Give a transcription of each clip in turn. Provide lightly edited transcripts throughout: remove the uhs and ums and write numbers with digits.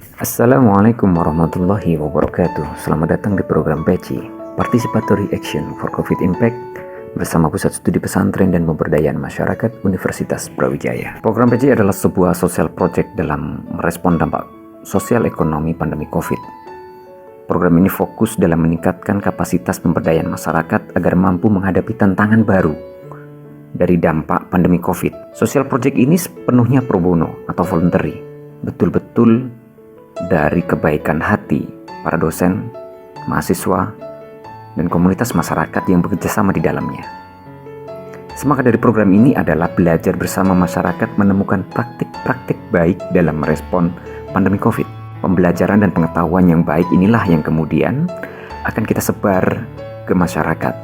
Assalamualaikum warahmatullahi wabarakatuh. Selamat datang di program PECI, Participatory Action for COVID Impact, bersama Pusat Studi Pesantren dan Pemberdayaan Masyarakat Universitas Brawijaya. Program PECI adalah sebuah social project dalam merespon dampak sosial ekonomi pandemi COVID. Program ini fokus dalam meningkatkan kapasitas pemberdayaan masyarakat agar mampu menghadapi tantangan baru dari dampak pandemi COVID. Social project ini sepenuhnya pro bono atau voluntary, betul-betul dari kebaikan hati para dosen, mahasiswa, dan komunitas masyarakat yang bekerja sama di dalamnya. Semangat dari program ini adalah belajar bersama masyarakat menemukan praktik-praktik baik dalam merespon pandemi COVID. Pembelajaran dan pengetahuan yang baik inilah yang kemudian akan kita sebar ke masyarakat.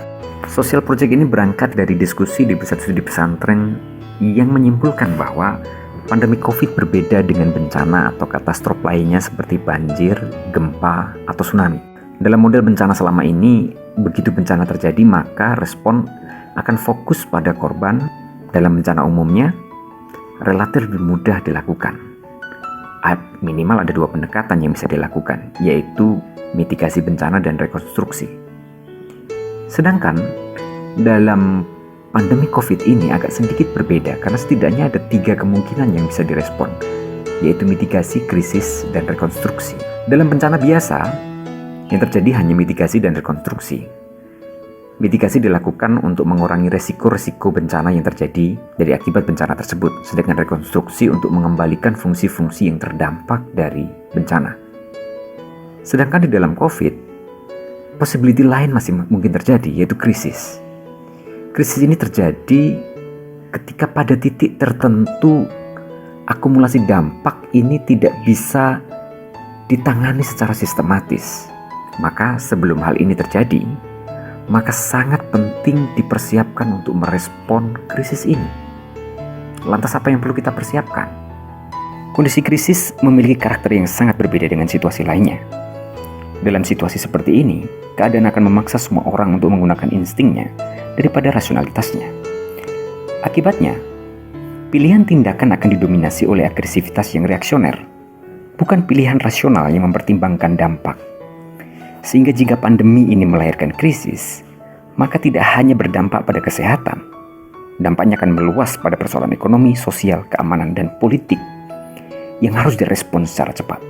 Social project ini berangkat dari diskusi di Pusat Studi Pesantren yang menyimpulkan bahwa pandemi COVID berbeda dengan bencana atau katastrofe lainnya seperti banjir, gempa, atau tsunami. Dalam model bencana selama ini, begitu bencana terjadi maka respon akan fokus pada korban. Dalam bencana umumnya, relatif lebih mudah dilakukan. Minimal ada dua pendekatan yang bisa dilakukan, yaitu mitigasi bencana dan rekonstruksi. Sedangkan dalam pandemi COVID ini agak sedikit berbeda karena setidaknya ada 3 kemungkinan yang bisa direspon, yaitu mitigasi, krisis, dan rekonstruksi. Dalam bencana biasa, yang terjadi hanya mitigasi dan rekonstruksi. Mitigasi dilakukan untuk mengurangi resiko-resiko bencana yang terjadi dari akibat bencana tersebut, sedangkan rekonstruksi untuk mengembalikan fungsi-fungsi yang terdampak dari bencana. Sedangkan di dalam COVID, possibility lain masih mungkin terjadi, yaitu krisis. Krisis ini terjadi ketika pada titik tertentu akumulasi dampak ini tidak bisa ditangani secara sistematis. Maka sebelum hal ini terjadi, maka sangat penting dipersiapkan untuk merespon krisis ini. Lantas apa yang perlu kita persiapkan? Kondisi krisis memiliki karakter yang sangat berbeda dengan situasi lainnya. Dalam situasi seperti ini, keadaan akan memaksa semua orang untuk menggunakan instingnya daripada rasionalitasnya. Akibatnya, pilihan tindakan akan didominasi oleh agresivitas yang reaksioner, bukan pilihan rasional yang mempertimbangkan dampak. Sehingga jika pandemi ini melahirkan krisis, maka tidak hanya berdampak pada kesehatan, dampaknya akan meluas pada persoalan ekonomi, sosial, keamanan, dan politik yang harus direspon secara cepat.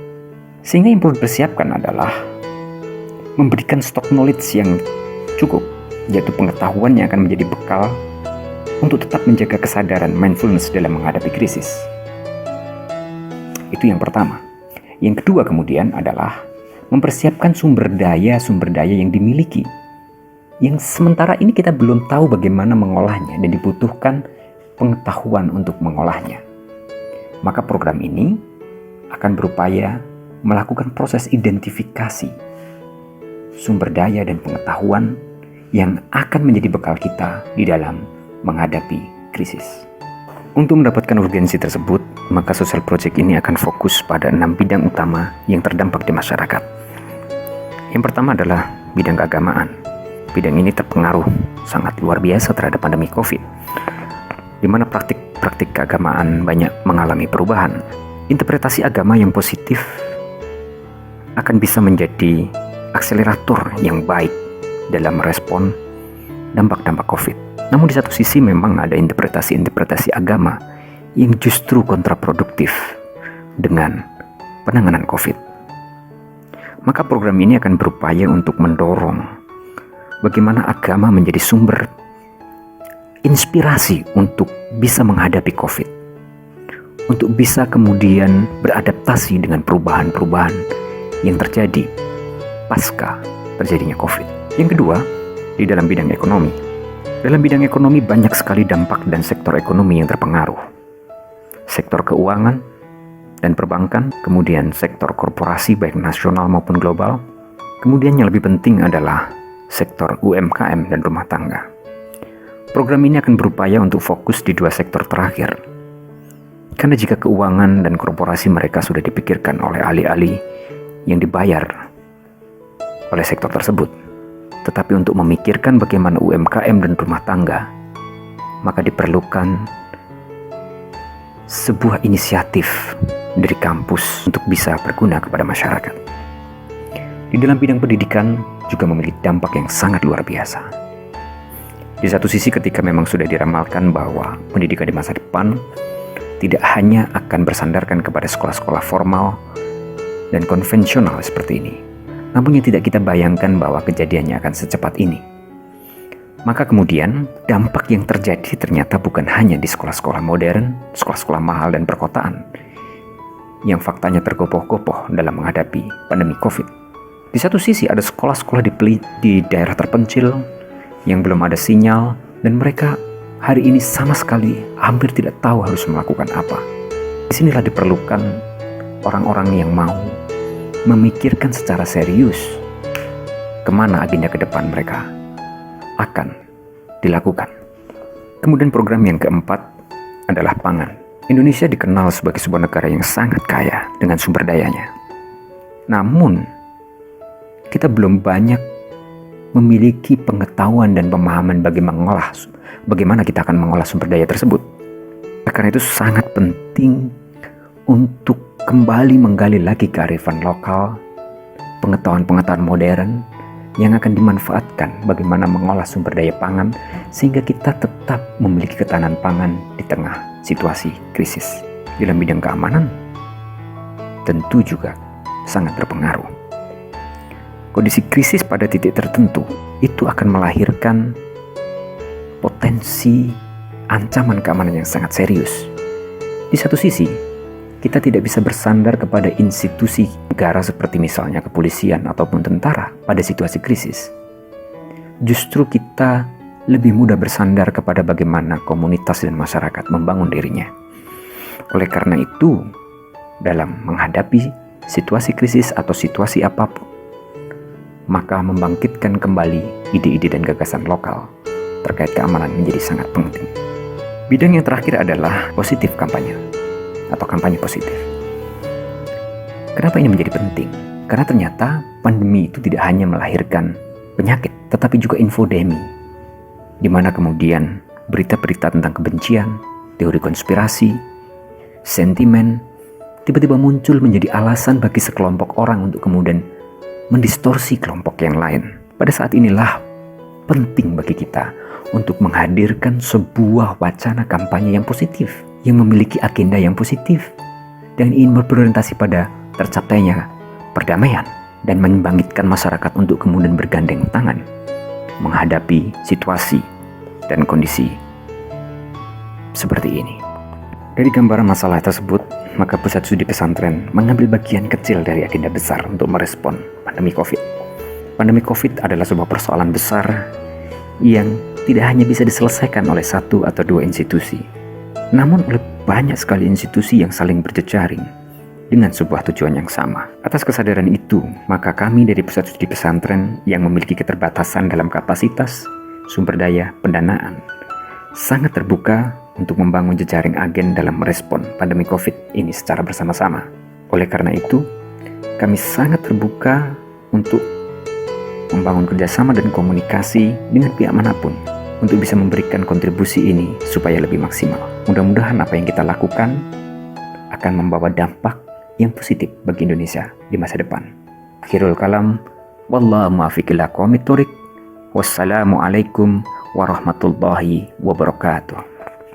Sehingga yang perlu dipersiapkan adalah memberikan stok knowledge yang cukup, yaitu pengetahuan yang akan menjadi bekal untuk tetap menjaga kesadaran mindfulness dalam menghadapi krisis. Itu yang pertama. Yang kedua kemudian adalah mempersiapkan sumber daya yang dimiliki, yang sementara ini kita belum tahu bagaimana mengolahnya dan dibutuhkan pengetahuan untuk mengolahnya. Maka program ini akan berupaya melakukan proses identifikasi sumber daya dan pengetahuan yang akan menjadi bekal kita di dalam menghadapi krisis. Untuk mendapatkan urgensi tersebut, maka social project ini akan fokus pada 6 bidang utama yang terdampak di masyarakat. Yang pertama adalah bidang keagamaan. Bidang ini terpengaruh sangat luar biasa terhadap pandemi COVID, di mana praktik keagamaan banyak mengalami perubahan. Interpretasi agama yang positif akan bisa menjadi akselerator yang baik dalam merespon dampak-dampak COVID. Namun di satu sisi memang ada interpretasi agama yang justru kontraproduktif dengan penanganan COVID. Maka program ini akan berupaya untuk mendorong bagaimana agama menjadi sumber inspirasi untuk bisa menghadapi COVID, untuk bisa kemudian beradaptasi dengan perubahan-perubahan yang terjadi pasca terjadinya COVID. Yang kedua, di dalam bidang ekonomi. Dalam bidang ekonomi banyak sekali dampak dan sektor ekonomi yang terpengaruh. Sektor keuangan dan perbankan, kemudian sektor korporasi baik nasional maupun global. Kemudian yang lebih penting adalah sektor UMKM dan rumah tangga. Program ini akan berupaya untuk fokus di 2 sektor terakhir. Karena jika keuangan dan korporasi mereka sudah dipikirkan oleh ahli-ahli yang dibayar oleh sektor tersebut, tetapi untuk memikirkan bagaimana UMKM dan rumah tangga, maka diperlukan sebuah inisiatif dari kampus untuk bisa berguna kepada masyarakat. Di dalam bidang pendidikan juga memiliki dampak yang sangat luar biasa. Di satu sisi ketika memang sudah diramalkan bahwa pendidikan di masa depan tidak hanya akan bersandarkan kepada sekolah-sekolah formal dan konvensional seperti ini, namun yang tidak kita bayangkan bahwa kejadiannya akan secepat ini. Maka kemudian dampak yang terjadi ternyata bukan hanya di sekolah-sekolah modern, sekolah-sekolah mahal dan perkotaan, yang faktanya tergopoh-gopoh dalam menghadapi pandemi COVID. Di satu sisi ada sekolah-sekolah di daerah terpencil yang belum ada sinyal, dan mereka hari ini sama sekali hampir tidak tahu harus melakukan apa. Disinilah diperlukan orang-orang yang mau memikirkan secara serius kemana agenda ke depan mereka akan dilakukan. Kemudian program yang keempat adalah pangan. Indonesia dikenal sebagai sebuah negara yang sangat kaya dengan sumber dayanya. Namun, kita belum banyak memiliki pengetahuan dan pemahaman bagaimana kita akan mengolah sumber daya tersebut. Karena itu sangat penting untuk kembali menggali lagi kearifan lokal, pengetahuan-pengetahuan modern yang akan dimanfaatkan bagaimana mengolah sumber daya pangan sehingga kita tetap memiliki ketahanan pangan di tengah situasi krisis. Dalam bidang keamanan tentu juga sangat berpengaruh. Kondisi krisis pada titik tertentu itu akan melahirkan potensi ancaman keamanan yang sangat serius. Di satu sisi, kita tidak bisa bersandar kepada institusi negara seperti misalnya kepolisian ataupun tentara pada situasi krisis. Justru kita lebih mudah bersandar kepada bagaimana komunitas dan masyarakat membangun dirinya. Oleh karena itu, dalam menghadapi situasi krisis atau situasi apapun, maka membangkitkan kembali ide-ide dan gagasan lokal terkait keamanan menjadi sangat penting. Bidang yang terakhir adalah positif kampanye atau kampanye positif. Kenapa ini menjadi penting? Karena ternyata pandemi itu tidak hanya melahirkan penyakit, tetapi juga infodemi, di mana kemudian berita-berita tentang kebencian, teori konspirasi, sentimen, tiba-tiba muncul menjadi alasan bagi sekelompok orang untuk kemudian mendistorsi kelompok yang lain. Pada saat inilah penting bagi kita untuk menghadirkan sebuah wacana kampanye yang positif, yang memiliki agenda yang positif, dan ingin berorientasi pada tercapainya perdamaian dan membangkitkan masyarakat untuk kemudian bergandeng tangan menghadapi situasi dan kondisi seperti ini. Dari gambaran masalah tersebut, maka Pusat Studi Pesantren mengambil bagian kecil dari agenda besar untuk merespon pandemi COVID. Pandemi COVID adalah sebuah persoalan besar yang tidak hanya bisa diselesaikan oleh satu atau dua institusi, namun oleh banyak sekali institusi yang saling berjejaring dengan sebuah tujuan yang sama. Atas kesadaran itu, maka kami dari Pusat Studi Pesantren yang memiliki keterbatasan dalam kapasitas, sumber daya, pendanaan, sangat terbuka untuk membangun jejaring agen dalam merespon pandemi COVID ini secara bersama-sama. Oleh karena itu, kami sangat terbuka untuk membangun kerjasama dan komunikasi dengan pihak manapun untuk bisa memberikan kontribusi ini supaya lebih maksimal. Mudah-mudahan apa yang kita lakukan akan membawa dampak yang positif bagi Indonesia di masa depan. Akhirul kalam, wallahu muwaffiq ila aqwamit thoriq. Wassalamualaikum warahmatullahi wabarakatuh.